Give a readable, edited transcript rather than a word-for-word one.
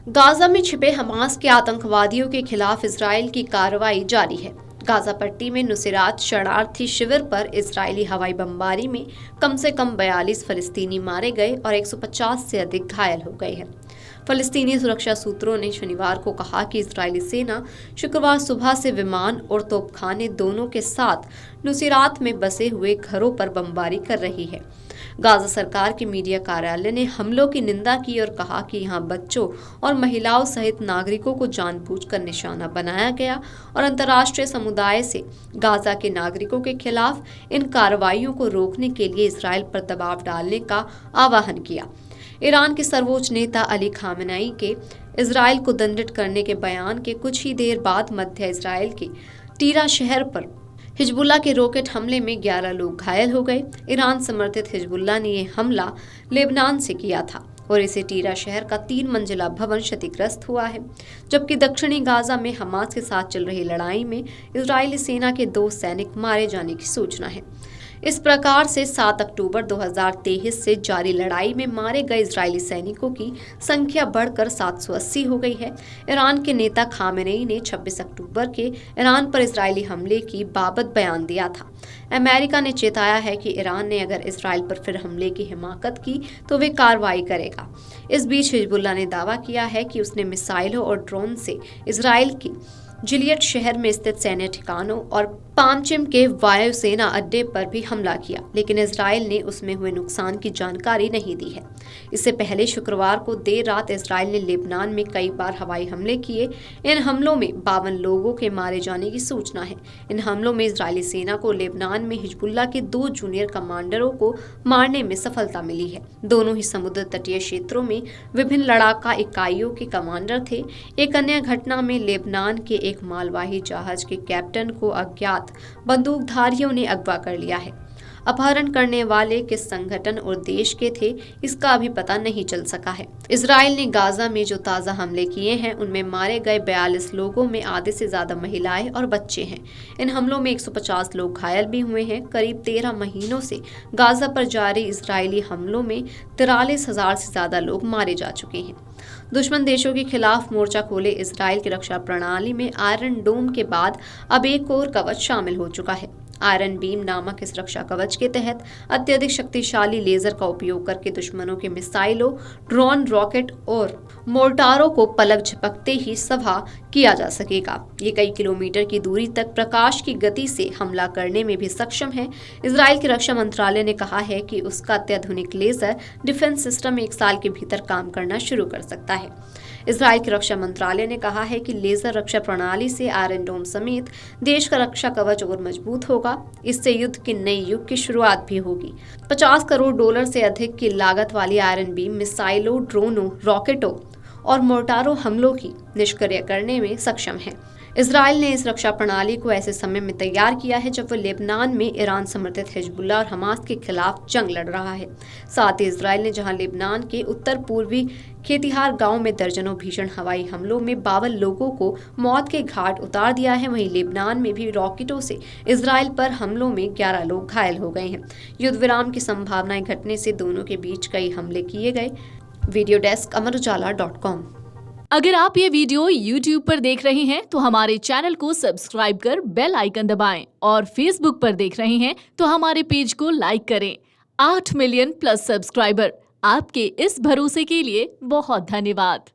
Gaza में छिपे Hamas के आतंकवादियों के खिलाफ इजराइल की कार्रवाई जारी है। गाजा पट्टी में नुसैरात शरणार्थी शिविर पर इजरायली हवाई बमबारी में कम से कम 42 फलस्तीनी मारे गए और 150 से अधिक घायल हो गए हैं। फलस्तीनी सुरक्षा सूत्रों ने शनिवार को कहा कि इजरायली सेना शुक्रवार सुबह से विमान और तोपखाने दोनों के साथ नुसैरात में बसे हुए घरों पर बमबारी कर रही है। गाजा सरकार के मीडिया कार्यालय ने हमलों की निंदा की और कहा कि यहां बच्चों और महिलाओं सहित नागरिकों को जानबूझकर निशाना बनाया गया और अंतर्राष्ट्रीय समुदाय से गाजा के नागरिकों के खिलाफ इन कार्रवाइयों को रोकने के लिए इजराइल पर दबाव डालने का आह्वान किया। ईरान के सर्वोच्च नेता अली खामेनेई के इजराइल को दंडित करने के बयान के कुछ ही देर बाद मध्य इजराइल के टीरा शहर पर हिजबुल्ला के रॉकेट हमले में 11 लोग घायल हो गए। ईरान समर्थित हिजबुल्ला ने यह हमला लेबनान से किया था और इसे टीरा शहर का 3 मंजिला भवन क्षतिग्रस्त हुआ है, जबकि दक्षिणी गाजा में हमास के साथ चल रही लड़ाई में इजरायली सेना के 2 सैनिक मारे जाने की सूचना है। इस प्रकार से 7 अक्टूबर 2023 से जारी लड़ाई में मारे गए इजरायली सैनिकों की संख्या बढ़कर 780 हो गई है। ईरान के नेता खामेनेई ने 26 अक्टूबर के ईरान पर इजरायली हमले की बाबत बयान दिया था। अमेरिका ने चेताया है कि ईरान ने अगर इजराइल पर फिर हमले की हिमाकत की तो वे कार्रवाई करेगा। इस बीच हिजबुल्ला ने दावा किया है कि उसने मिसाइलों और ड्रोन से इजराइल की जिलियट शहर में स्थित सैन्य ठिकानों और पामचिम के वायुसेना अड्डे पर भी हमला किया, लेकिन इजराइल ने उसमें हुए नुकसान की जानकारी नहीं दी है। इससे पहले शुक्रवार को देर रात इजराइल ने लेबनान में कई बार हवाई हमले किए। इन हमलों में 52 लोगों के मारे जाने की सूचना है। इन हमलों में इजरायली सेना को लेबनान में हिजबुल्ला के 2 जूनियर कमांडरों को मारने में सफलता मिली है। दोनों ही समुद्र तटीय क्षेत्रों में विभिन्न लड़ाका इकाइयों के कमांडर थे। एक अन्य घटना में लेबनान के एक मालवाही जहाज के कैप्टन को अज्ञात बंदूकधारियों ने अगवा कर लिया है। अपहरण करने वाले किस संगठन और देश के थे, इसका अभी पता नहीं चल सका है। इजराइल ने गाजा में जो ताज़ा हमले किए हैं उनमें मारे गए 42 लोगों में आधे से ज्यादा महिलाएं और बच्चे हैं। इन हमलों में 150 लोग घायल भी हुए हैं। करीब 13 महीनों से गाजा पर जारी इजरायली हमलों में 43,000 से ज्यादा लोग मारे जा चुके हैं। दुश्मन देशों के खिलाफ मोर्चा खोले इजराइल की रक्षा प्रणाली में आयरन डोम के बाद अब एक और कवच शामिल हो चुका है। आयरन बीम नामक इस रक्षा कवच के तहत अत्यधिक शक्तिशाली लेजर का उपयोग करके दुश्मनों के मिसाइलों, ड्रोन, रॉकेट और मोर्टारों को पलक झपकते ही सफा किया जा सकेगा। ये कई किलोमीटर की दूरी तक प्रकाश की गति से हमला करने में भी सक्षम है। इजराइल के रक्षा मंत्रालय ने कहा है कि उसका अत्याधुनिक लेजर डिफेंस सिस्टम 1 साल के भीतर काम करना शुरू कर सकता है। इजराइल के रक्षा मंत्रालय ने कहा है कि लेजर रक्षा प्रणाली से आयरन डोम समेत देश का रक्षा कवच और मजबूत होगा। इससे युद्ध के नए युग की शुरुआत भी होगी। $50 करोड़ से अधिक की लागत वाली आयरन बीम मिसाइलों, ड्रोनों, रॉकेटों और मोर्टारों हमलों की निष्क्रिय करने में सक्षम है। इजराइल ने इस रक्षा प्रणाली को ऐसे समय में तैयार किया है जब वह लेबनान में ईरान समर्थित हिजबुल्ला और हमास के खिलाफ जंग लड़ रहा है। साथ ही इजराइल ने जहां लेबनान के उत्तर पूर्वी खेतिहार गांव में दर्जनों भीषण हवाई हमलों में 52 लोगों को मौत के घाट उतार दिया है, वहीं लेबनान में भी रॉकेटों से इजराइल पर हमलों में 11 लोग घायल हो गए हैं। युद्ध विराम की संभावनाएं घटने से दोनों के बीच कई हमले किए गए। Video desk amarujala.com। अगर आप ये वीडियो YouTube पर देख रहे हैं तो हमारे चैनल को सब्सक्राइब कर बेल आइकन दबाएं और Facebook पर देख रहे हैं तो हमारे पेज को लाइक करें। 8 मिलियन प्लस सब्सक्राइबर, आपके इस भरोसे के लिए बहुत धन्यवाद।